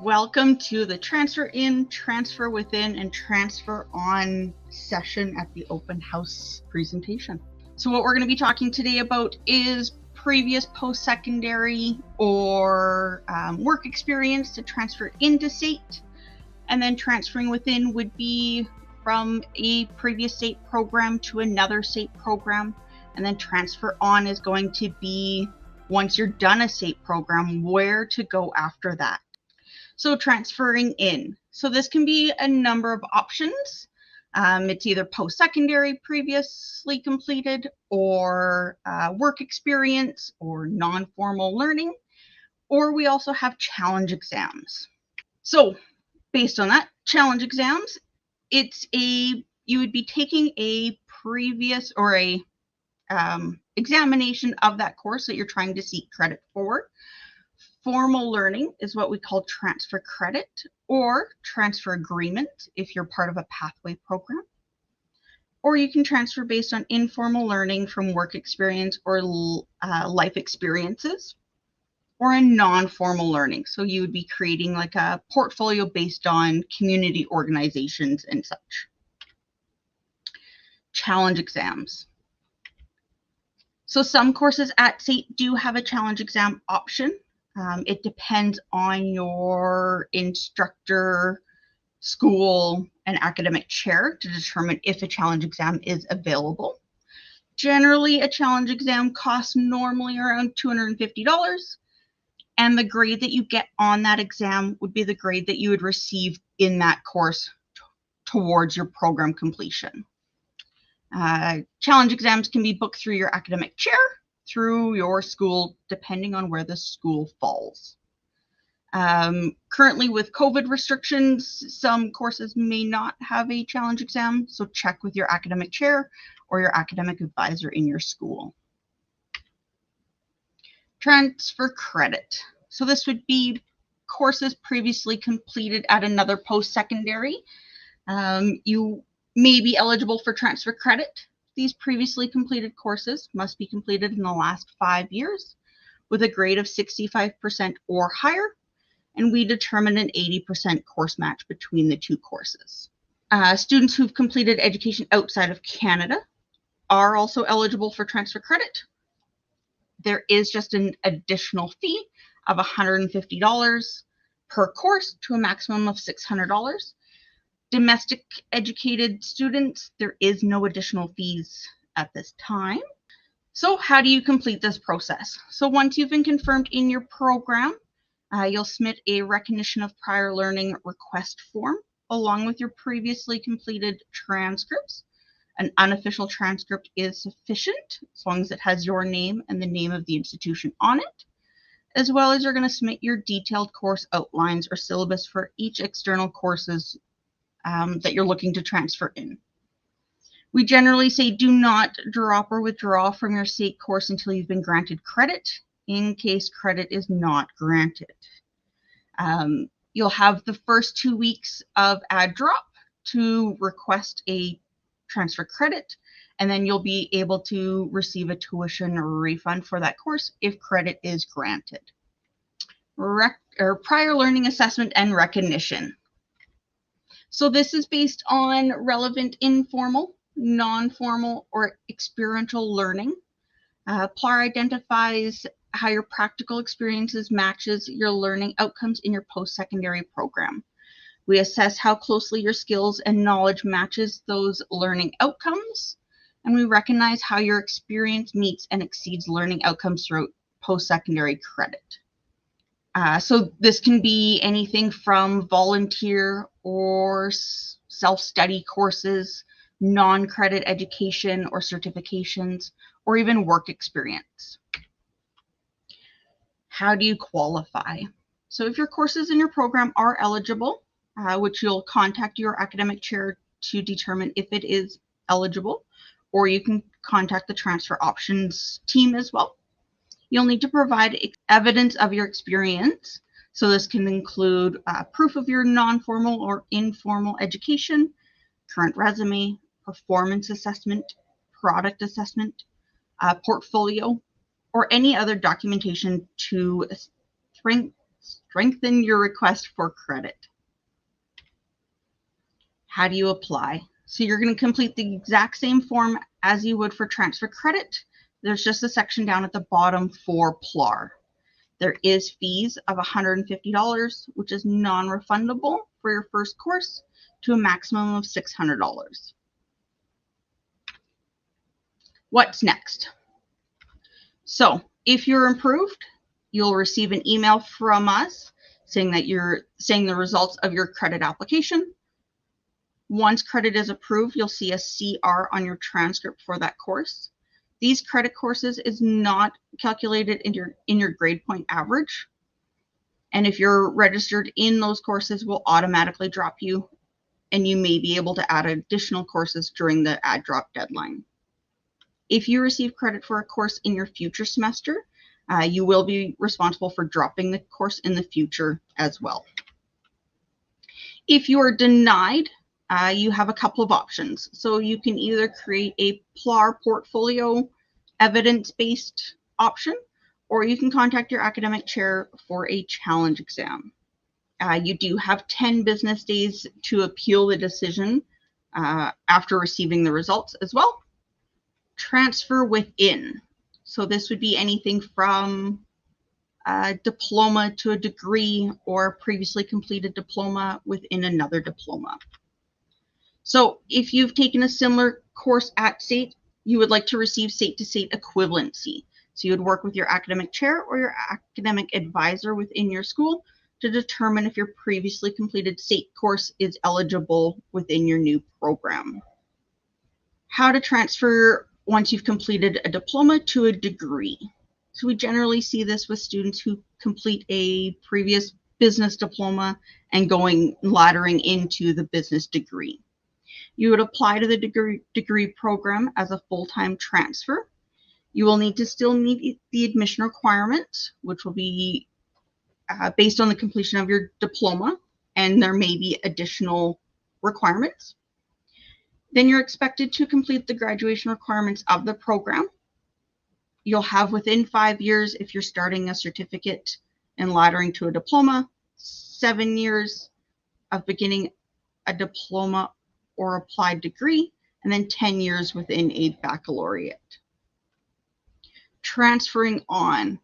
Welcome to the Transfer In, Transfer Within, and Transfer On session at the Open House presentation. So what we're going to be talking today about is previous post-secondary or work experience to transfer into SAIT, and then transferring within would be from a previous SAIT program to another SAIT program, and then transfer on is going to be once you're done a SAIT program, where to go after that. So transferring in. So this can be a number of options. It's either post-secondary previously completed or work experience or non-formal learning, or we also have challenge exams. So based on that, challenge exams, you would be taking a previous or a examination of that course that you're trying to seek credit for. Formal learning is what we call transfer credit or transfer agreement if you're part of a pathway program. Or you can transfer based on informal learning from work experience or life experiences, or a non-formal learning. So you would be creating like a portfolio based on community organizations and such. Challenge exams. So some courses at SAIT do have a challenge exam option. It depends on your instructor, school, and academic chair to determine if a challenge exam is available. Generally, a challenge exam costs normally around $250, and the grade that you get on that exam would be the grade that you would receive in that course towards your program completion. Challenge exams can be booked through your academic chair, through your school, depending on where the school falls. Currently with COVID restrictions, some courses may not have a challenge exam, so check with your academic chair or your academic advisor in your school. Transfer credit. So this would be courses previously completed at another post-secondary. You may be eligible for transfer credit. These previously completed courses must be completed in the last 5 years with a grade of 65% or higher, and we determine an 80% course match between the two courses. Students who've completed education outside of Canada are also eligible for transfer credit. There is just an additional fee of $150 per course to a maximum of $600. Domestic educated students, there is no additional fees at this time. So how do you complete this process? So once you've been confirmed in your program, you'll submit a recognition of prior learning request form along with your previously completed transcripts. An unofficial transcript is sufficient as long as it has your name and the name of the institution on it, as well as you're going to submit your detailed course outlines or syllabus for each external courses that you're looking to transfer in. We generally say do not drop or withdraw from your SAIT course until you've been granted credit, in case credit is not granted. You'll have the first 2 weeks of add drop to request a transfer credit, and then you'll be able to receive a tuition refund for that course if credit is granted. Prior learning assessment and recognition. So this is based on relevant informal, non-formal, or experiential learning. PLAR identifies how your practical experiences matches your learning outcomes in your post-secondary program. We assess how closely your skills and knowledge matches those learning outcomes, and we recognize how your experience meets and exceeds learning outcomes throughout post-secondary credit. So this can be anything from volunteer or self-study courses, non-credit education or certifications, or even work experience. How do you qualify? So if your courses in your program are eligible, which you'll contact your academic chair to determine if it is eligible, or you can contact the transfer options team as well. You'll need to provide evidence of your experience. So this can include proof of your non-formal or informal education, current resume, performance assessment, product assessment, portfolio, or any other documentation to Strengthen your request for credit. How do you apply? So you're going to complete the exact same form as you would for transfer credit. There's just a section down at the bottom for PLAR. There is fees of $150, which is non-refundable for your first course, to a maximum of $600. What's next? So if you're approved, you'll receive an email from us saying the results of your credit application. Once credit is approved, you'll see a CR on your transcript for that course. These credit courses is not calculated in your grade point average. And if you're registered in those courses, will automatically drop you, and you may be able to add additional courses during the add drop deadline. If you receive credit for a course in your future semester, you will be responsible for dropping the course in the future as well. If you are denied, you have a couple of options. So you can either create a PLAR portfolio evidence-based option, or you can contact your academic chair for a challenge exam. You do have 10 business days to appeal the decision after receiving the results as well. Transfer within. So this would be anything from a diploma to a degree, or a previously completed diploma within another diploma. So if you've taken a similar course at SAIT, you would like to receive SAIT to SAIT equivalency. So you would work with your academic chair or your academic advisor within your school to determine if your previously completed SAIT course is eligible within your new program. How to transfer once you've completed a diploma to a degree. So we generally see this with students who complete a previous business diploma and laddering into the business degree. You would apply to the degree program as a full-time transfer. You will need to still meet the admission requirements, which will be based on the completion of your diploma, and there may be additional requirements. Then you're expected to complete the graduation requirements of the program. You'll have within 5 years, if you're starting a certificate and laddering to a diploma, 7 years of beginning a diploma or applied degree, and then 10 years within a baccalaureate. Transferring on.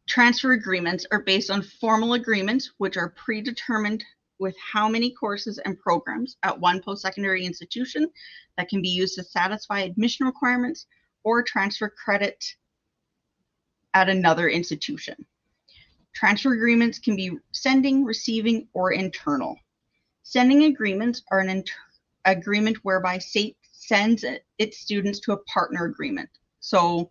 Transfer agreements are based on formal agreements which are predetermined with how many courses and programs at one post-secondary institution that can be used to satisfy admission requirements or transfer credit at another institution. Transfer agreements can be sending, receiving, or internal. Sending agreements are an agreement whereby SAIT sends its students to a partner agreement. So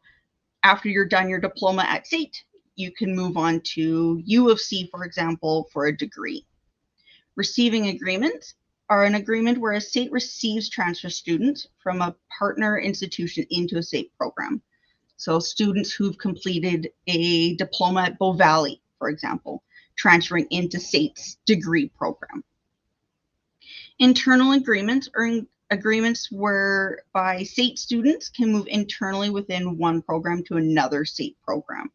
after you're done your diploma at SAIT, you can move on to U of C, for example, for a degree. Receiving agreements are an agreement where a SAIT receives transfer students from a partner institution into a SAIT program. So students who've completed a diploma at Bow Valley, for example, transferring into SAIT's degree program. Internal agreements are agreements whereby SAIT students can move internally within one program to another SAIT program.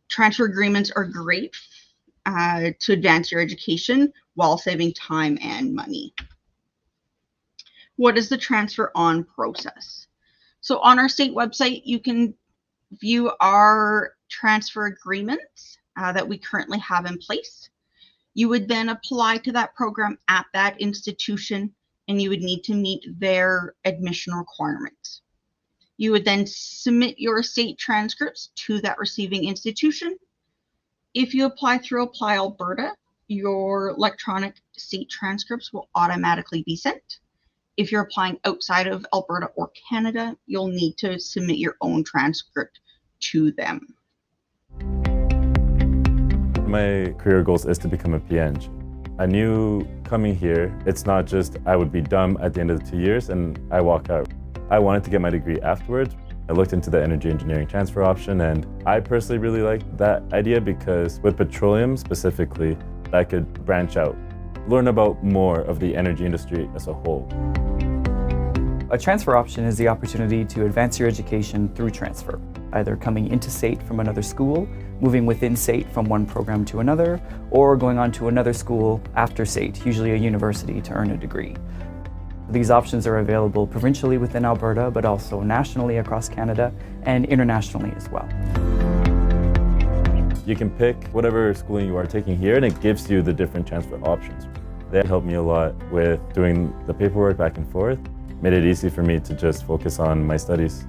Transfer agreements are great to advance your education while saving time and money. What is the transfer on process? So on our SAIT website, you can view our transfer agreements that we currently have in place. You would then apply to that program at that institution, and you would need to meet their admission requirements. You would then submit your SAIT transcripts to that receiving institution. If you apply through Apply Alberta, your electronic SAIT transcripts will automatically be sent. If you're applying outside of Alberta or Canada, you'll need to submit your own transcript to them. My career goals is to become a PNG. I knew coming here, it's not just I would be done at the end of the 2 years and I walk out. I wanted to get my degree afterwards. I looked into the energy engineering transfer option, and I personally really liked that idea because with petroleum specifically, I could branch out, learn about more of the energy industry as a whole. A transfer option is the opportunity to advance your education through transfer. either coming into SAIT from another school, moving within SAIT from one program to another, or going on to another school after SAIT, usually a university, to earn a degree. These options are available provincially within Alberta, but also nationally across Canada and internationally as well. You can pick whatever schooling you are taking here, and it gives you the different transfer options. They helped me a lot with doing the paperwork back and forth, made it easy for me to just focus on my studies.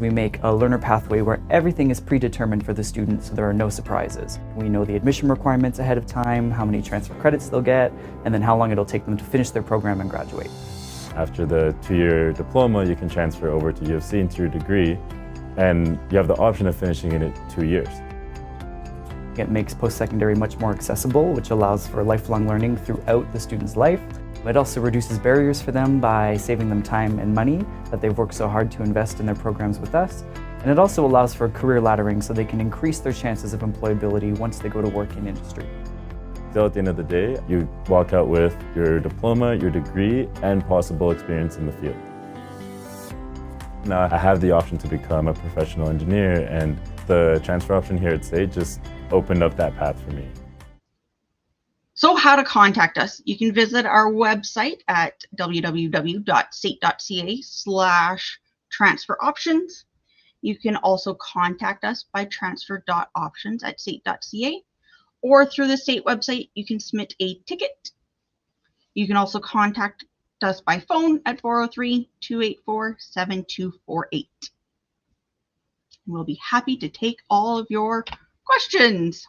We make a learner pathway where everything is predetermined for the student, so there are no surprises. We know the admission requirements ahead of time, how many transfer credits they'll get, and then how long it'll take them to finish their program and graduate. After the 2-year diploma, you can transfer over to U of C into your degree, and you have the option of finishing it in 2 years. It makes post-secondary much more accessible, which allows for lifelong learning throughout the student's life. It also reduces barriers for them by saving them time and money that they've worked so hard to invest in their programs with us. And it also allows for career laddering so they can increase their chances of employability once they go to work in industry. So at the end of the day, you walk out with your diploma, your degree, and possible experience in the field. Now I have the option to become a professional engineer, and the transfer option here at SAIT just opened up that path for me. So how to contact us? You can visit our website at www.sait.ca/transfer-options. You can also contact us by transfer.options@sait.ca, or through the SAIT website, you can submit a ticket. You can also contact us by phone at 403-284-7248. We'll be happy to take all of your questions.